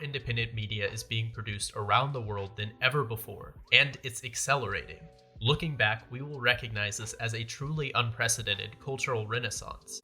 more independent media is being produced around the world than ever before, and it's accelerating. Looking back, we will recognize this as a truly unprecedented cultural renaissance.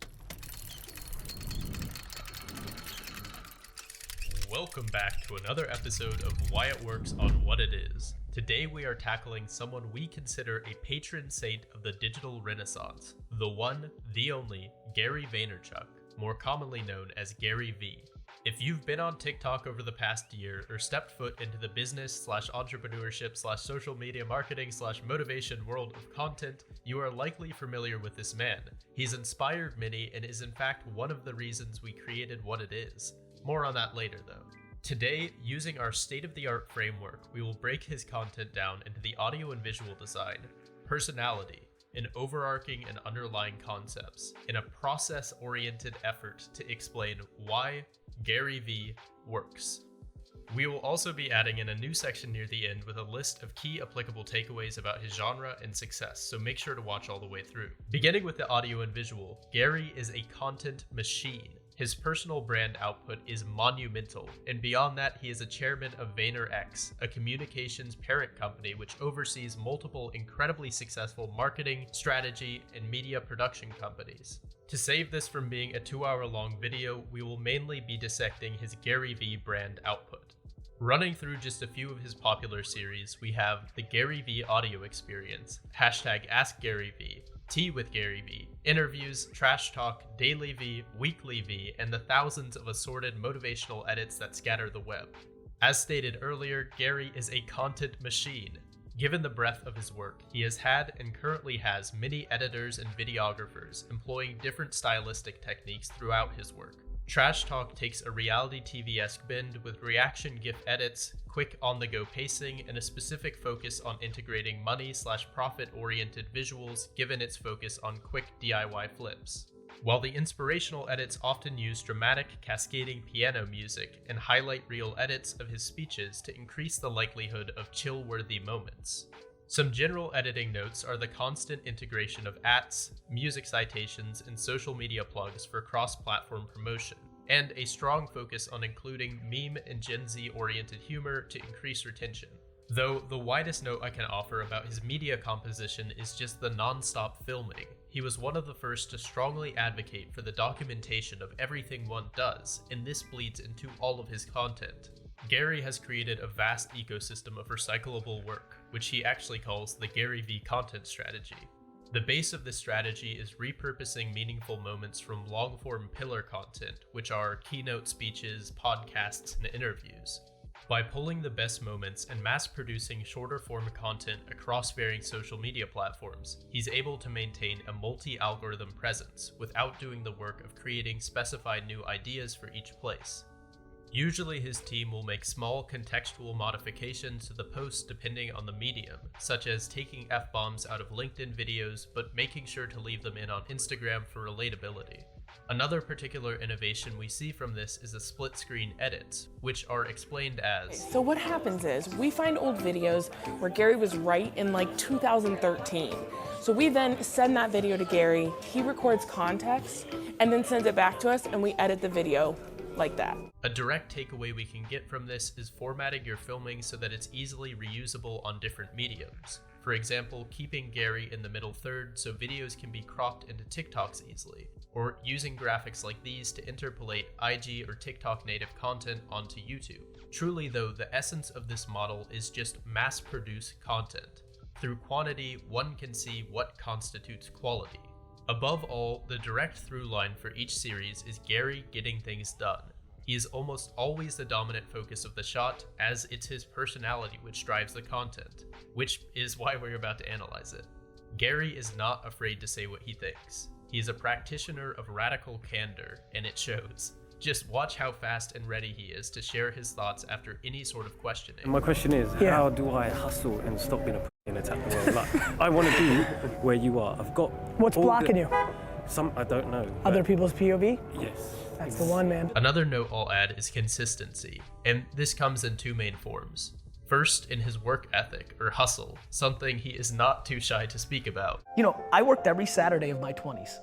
Welcome back to another episode of Why It Works on What It Is. Today we are tackling someone we consider a patron saint of the digital renaissance, the one, the only, Gary Vaynerchuk, more commonly known as garyvee. If you've been on TikTok over the past year or stepped foot into the business/entrepreneurship/social media marketing/motivation world of content, you are likely familiar with this man. He's inspired many and is in fact one of the reasons we created What It Is. More on that later though. Today, using our state-of-the-art framework, we will break his content down into the audio and visual design, personality, and overarching and underlying concepts in a process-oriented effort to explain why garyvee works. We will also be adding in a new section near the end with a list of key applicable takeaways about his genre and success, so make sure to watch all the way through. Beginning with the audio and visual, Gary is a content machine. His personal brand output is monumental, and beyond that, he is a chairman of VaynerX, a communications parent company which oversees multiple incredibly successful marketing, strategy, and media production companies. To save this from being a 2-hour-long video, we will mainly be dissecting his garyvee brand output. Running through just a few of his popular series, we have the garyvee audio experience, #AskGaryVee, Tea with garyvee, interviews, trash talk, daily V, weekly V, and the thousands of assorted motivational edits that scatter the web. As stated earlier, Gary is a content machine. Given the breadth of his work, he has had and currently has many editors and videographers employing different stylistic techniques throughout his work. Trash Talk takes a reality TV-esque bend with reaction GIF edits, quick on-the-go pacing, and a specific focus on integrating money/profit-oriented visuals given its focus on quick DIY flips. While the inspirational edits often use dramatic, cascading piano music and highlight reel edits of his speeches to increase the likelihood of chill-worthy moments. Some general editing notes are the constant integration of ats, music citations, and social media plugs for cross-platform promotion, and a strong focus on including meme and Gen Z-oriented humor to increase retention. Though the widest note I can offer about his media composition is just the non-stop filming. He was one of the first to strongly advocate for the documentation of everything one does, and this bleeds into all of his content. Gary has created a vast ecosystem of recyclable work, which he actually calls the garyvee content strategy. The base of this strategy is repurposing meaningful moments from long-form pillar content, which are keynote speeches, podcasts, and interviews. By pulling the best moments and mass-producing shorter-form content across varying social media platforms, he's able to maintain a multi-algorithm presence without doing the work of creating specified new ideas for each place. Usually his team will make small contextual modifications to the post depending on the medium, such as taking F-bombs out of LinkedIn videos but making sure to leave them in on Instagram for relatability. Another particular innovation we see from this is the split screen edits, which are explained as... So what happens is, we find old videos where Gary was right in like 2013. So we then send that video to Gary, he records context, and then sends it back to us, and we edit the video like that. A direct takeaway we can get from this is formatting your filming so that it's easily reusable on different mediums. For example, keeping Gary in the middle third so videos can be cropped into TikToks easily, or using graphics like these to interpolate IG or TikTok native content onto YouTube. Truly though, the essence of this model is just mass-produce content. Through quantity, one can see what constitutes quality. Above all, the direct through line for each series is Gary getting things done. He is almost always the dominant focus of the shot, as it's his personality which drives the content, which is why we're about to analyze it. Gary is not afraid to say what he thinks. He is a practitioner of radical candor, and it shows. Just watch how fast and ready he is to share his thoughts after any sort of questioning. My question is, how do I hustle and stop being a and attack the world? Like, I want to be where you are. I've got... What's blocking you? I don't know. Other people's POV? Yes. That's the one, man. Another note I'll add is consistency, and this comes in two main forms. First, in his work ethic, or hustle, something he is not too shy to speak about. You know, I worked every Saturday of my 20s.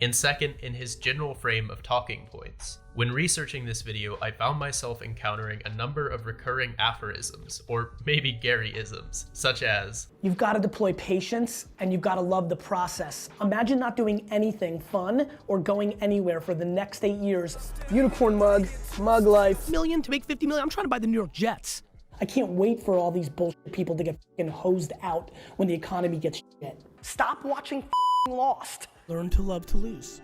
And second, in his general frame of talking points. When researching this video, I found myself encountering a number of recurring aphorisms, or maybe Gary-isms, such as, You've got to deploy patience and you've got to love the process. Imagine not doing anything fun or going anywhere for the next 8 years. Unicorn mug life. Million to make 50 million. I'm trying to buy the New York Jets. I can't wait for all these bullshit people to get fucking hosed out when the economy gets shit. Stop watching Lost. Learn to love to lose.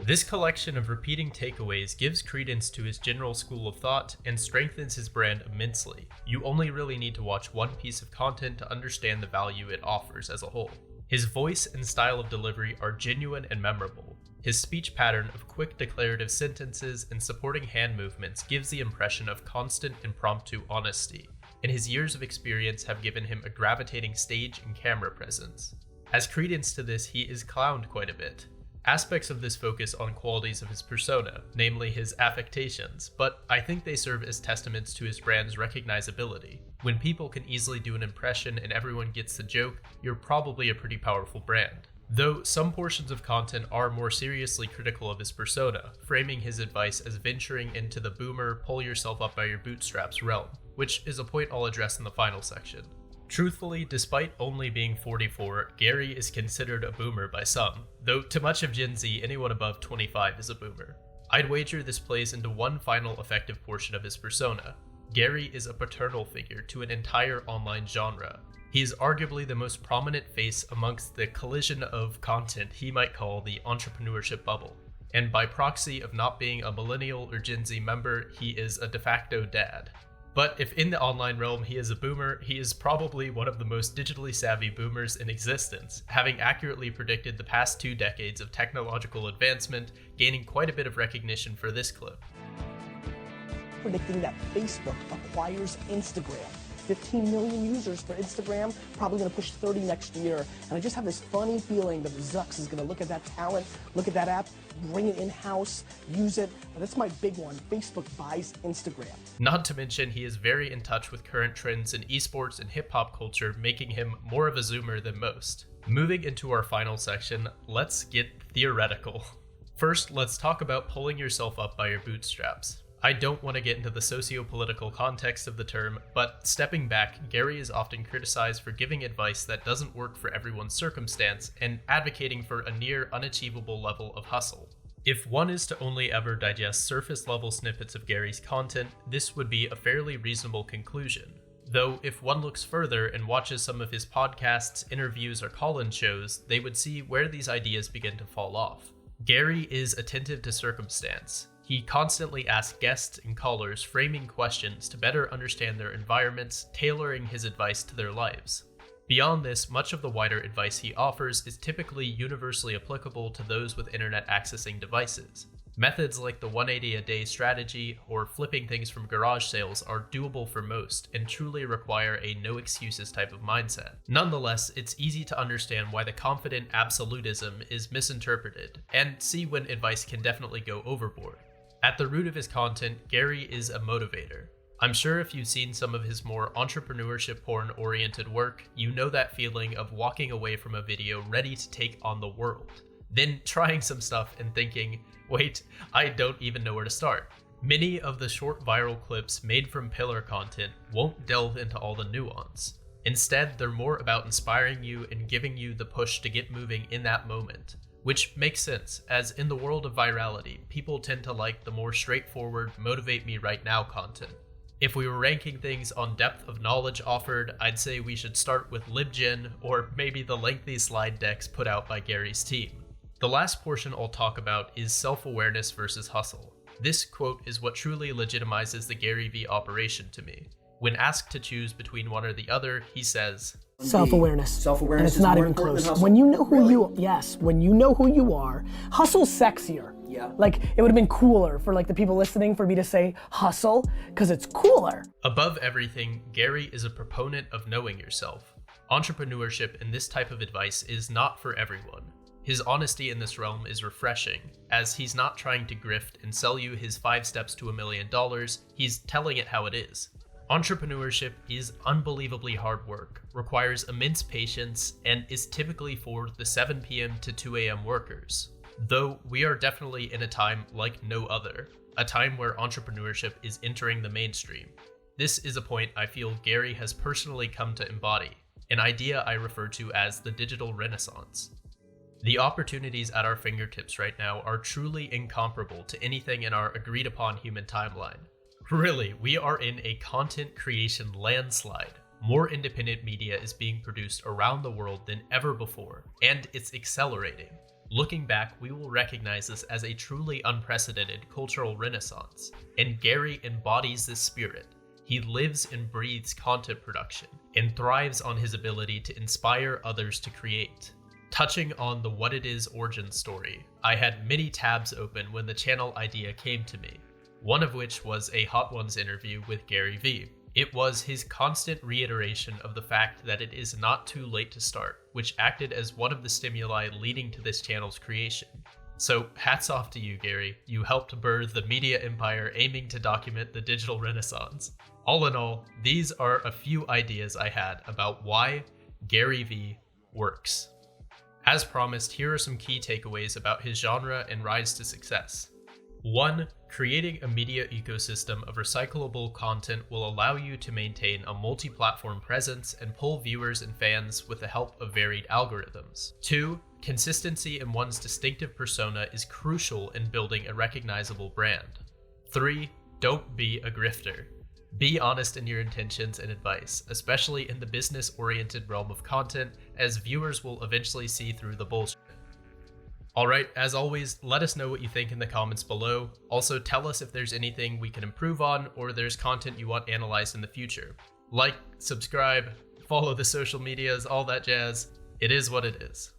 This collection of repeating takeaways gives credence to his general school of thought and strengthens his brand immensely. You only really need to watch one piece of content to understand the value it offers as a whole. His voice and style of delivery are genuine and memorable. His speech pattern of quick declarative sentences and supporting hand movements gives the impression of constant impromptu honesty, and his years of experience have given him a gravitating stage and camera presence. As credence to this, he is clowned quite a bit. Aspects of this focus on qualities of his persona, namely his affectations, but I think they serve as testaments to his brand's recognizability. When people can easily do an impression and everyone gets the joke, you're probably a pretty powerful brand. Though some portions of content are more seriously critical of his persona, framing his advice as venturing into the boomer, pull yourself up by your bootstraps realm, which is a point I'll address in the final section. Truthfully, despite only being 44, Gary is considered a boomer by some, though to much of Gen Z, anyone above 25 is a boomer. I'd wager this plays into one final effective portion of his persona. Gary is a paternal figure to an entire online genre. He is arguably the most prominent face amongst the collision of content he might call the entrepreneurship bubble. And by proxy of not being a millennial or Gen Z member, he is a de facto dad. But if in the online realm he is a boomer, he is probably one of the most digitally savvy boomers in existence, having accurately predicted the past 2 decades of technological advancement, gaining quite a bit of recognition for this clip. Predicting that Facebook acquires Instagram. 15 million users for Instagram, probably gonna push 30 next year. And I just have this funny feeling that Zucks is gonna look at that talent, look at that app, bring it in-house, use it. And that's my big one. Facebook buys Instagram. Not to mention, he is very in touch with current trends in esports and hip-hop culture, making him more of a zoomer than most. Moving into our final section, let's get theoretical. First, let's talk about pulling yourself up by your bootstraps. I don't want to get into the socio-political context of the term, but stepping back, Gary is often criticized for giving advice that doesn't work for everyone's circumstance and advocating for a near unachievable level of hustle. If one is to only ever digest surface-level snippets of Gary's content, this would be a fairly reasonable conclusion. Though if one looks further and watches some of his podcasts, interviews, or call-in shows, they would see where these ideas begin to fall off. Gary is attentive to circumstance. He constantly asks guests and callers framing questions to better understand their environments, tailoring his advice to their lives. Beyond this, much of the wider advice he offers is typically universally applicable to those with internet accessing devices. Methods like the 180 a day strategy or flipping things from garage sales are doable for most and truly require a no excuses type of mindset. Nonetheless, it's easy to understand why the confident absolutism is misinterpreted and see when advice can definitely go overboard. At the root of his content, Gary is a motivator. I'm sure if you've seen some of his more entrepreneurship porn-oriented work, you know that feeling of walking away from a video ready to take on the world, then trying some stuff and thinking, wait, I don't even know where to start. Many of the short viral clips made from pillar content won't delve into all the nuance. Instead, they're more about inspiring you and giving you the push to get moving in that moment. Which makes sense, as in the world of virality, people tend to like the more straightforward, motivate me right now content. If we were ranking things on depth of knowledge offered, I'd say we should start with LibGen, or maybe the lengthy slide decks put out by Gary's team. The last portion I'll talk about is self-awareness versus hustle. This quote is what truly legitimizes the garyvee operation to me. When asked to choose between one or the other, he says, Self-awareness. Self-awareness And it's is not more even important close. than hustle. When you know who you are, hustle's sexier. Yeah. Like, it would have been cooler for like the people listening for me to say hustle, because it's cooler. Above everything, Gary is a proponent of knowing yourself. Entrepreneurship and this type of advice is not for everyone. His honesty in this realm is refreshing, as he's not trying to grift and sell you his 5 steps to $1 million, he's telling it how it is. Entrepreneurship is unbelievably hard work, requires immense patience, and is typically for the 7 p.m. to 2 a.m. workers. Though we are definitely in a time like no other. a time where entrepreneurship is entering the mainstream. This is a point I feel Gary has personally come to embody, an idea I refer to as the digital renaissance. The opportunities at our fingertips right now are truly incomparable to anything in our agreed upon human timeline. Really, we are in a content creation landslide. More independent media is being produced around the world than ever before, and it's accelerating. Looking back, we will recognize this as a truly unprecedented cultural renaissance, and Gary embodies this spirit. He lives and breathes content production, and thrives on his ability to inspire others to create. Touching on the Whatitis origin story, I had many tabs open when the channel idea came to me, one of which was a Hot Ones interview with Gary Vee. It was his constant reiteration of the fact that it is not too late to start, which acted as one of the stimuli leading to this channel's creation. So hats off to you, Gary. You helped birth the media empire aiming to document the digital renaissance. All in all, these are a few ideas I had about why Gary Vee works. As promised, here are some key takeaways about his genre and rise to success. 1. Creating a media ecosystem of recyclable content will allow you to maintain a multi-platform presence and pull viewers and fans with the help of varied algorithms. 2. Consistency in one's distinctive persona is crucial in building a recognizable brand. 3. Don't be a grifter. Be honest in your intentions and advice, especially in the business-oriented realm of content, as viewers will eventually see through the bullshit. Alright, as always, let us know what you think in the comments below. Also, tell us if there's anything we can improve on, or there's content you want analyzed in the future. Like, subscribe, follow the social medias, all that jazz. It is what it is.